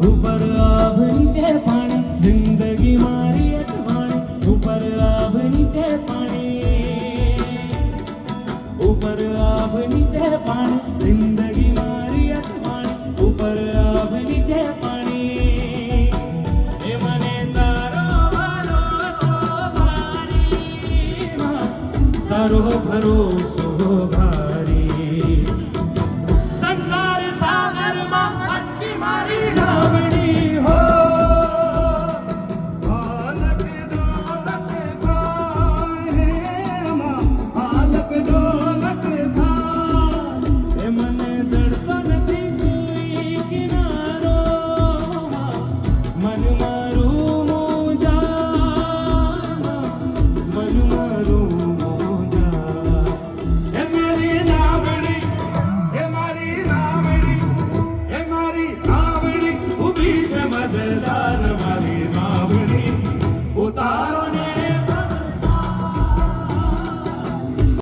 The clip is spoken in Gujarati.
ઉપર આભ નીચે પાણી, જિંદગી મારી અટવાણી, ઉપર આભ નીચે પાણી, ઉપર આભ નીચે પાણી, જિંદગી મારી અટવાણી, ઉપર આભ નીચે પાણી. એ મને તારો ભરોસો ભારી, તારો ભરોસો